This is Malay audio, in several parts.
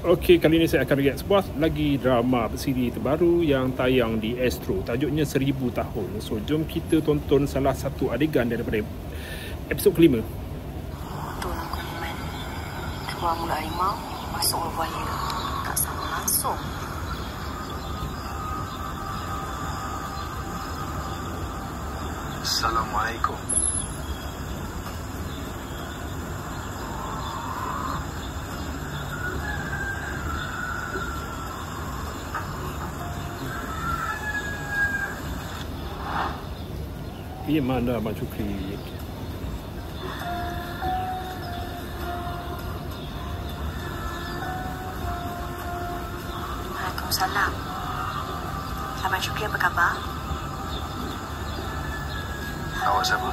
Okey, kali ini saya akan react sebuah lagi drama bersiri terbaru yang tayang di Astro. Tajuknya 1000 Tahun. So, jom kita tonton salah satu adegan daripada episod kelima. Tuan Kuman, keluar mulut harimau, masuk buaya. Tak sama langsung. Assalamualaikum. Iman dah Mak Cukri. Waalaikumsalam. Abang Syukri, apa khabar? Awak siapa?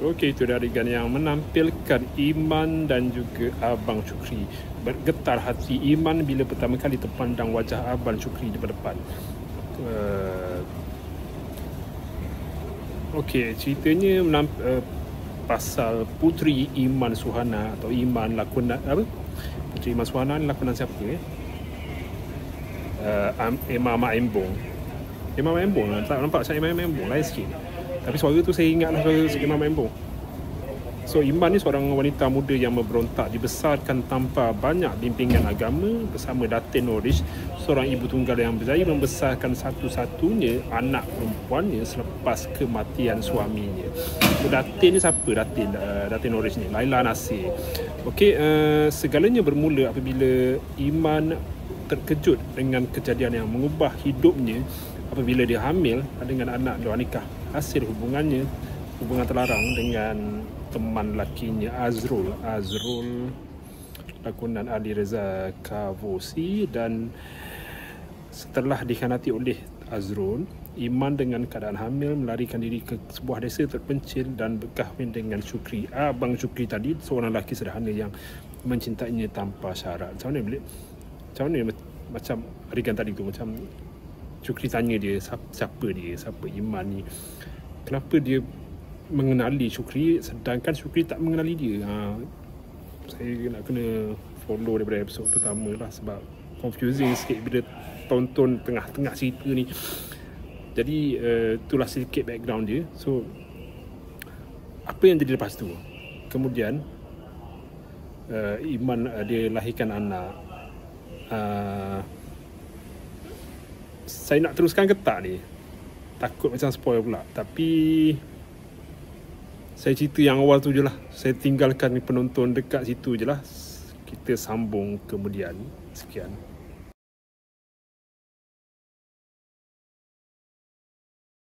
Okey, itu adegan yang menampilkan Iman dan juga Abang Syukri. Bergetar hati Iman bila pertama kali terpandang wajah Abang Syukri di depan. Okey, ceritanya pasal Puteri Iman Suhana atau Iman lakonan apa? Puteri Iman Suhana ni lakonan siapa Emma Mak Embong. Emma Mak Embong lah. Tak nampak macam Emma Mak Embong, lain sikit. Tapi suara tu saya ingatlah suara Emma Mak Embong. So, Iman ni seorang wanita muda yang memberontak, dibesarkan tanpa banyak bimbingan agama bersama Datin Norish, seorang ibu tunggal yang berjaya membesarkan satu-satunya anak perempuannya selepas kematian suaminya. Datin ni siapa? Datin Norish ni, Laila Nasir. Okey, segalanya bermula apabila Iman terkejut dengan kejadian yang mengubah hidupnya apabila dia hamil dengan anak luar nikah hasil hubungan terlarang dengan teman lakinya Azrul lakonan Ali Reza Kavosi. Dan setelah dikhianati oleh Azrul, Iman dengan keadaan hamil melarikan diri ke sebuah desa terpencil dan berkahwin dengan Syukri. Abang Syukri tadi seorang lelaki sederhana yang mencintainya tanpa syarat. Macam mana macam adegan tadi tu, macam Syukri tanya dia siapa Iman ni, kenapa dia mengenali Syukri sedangkan Syukri tak mengenali dia. Saya nak kena follow daripada episod pertama lah sebab confusing sikit bila tonton tengah-tengah cerita ni. Jadi itulah sedikit background dia. So, apa yang jadi lepas tu? Kemudian Iman dia lahirkan anak. Saya nak teruskan ke tak ni? Takut macam spoil pula. Tapi saya cerita yang awal tu je lah. Saya tinggalkan penonton dekat situ je lah. Kita sambung kemudian. Sekian.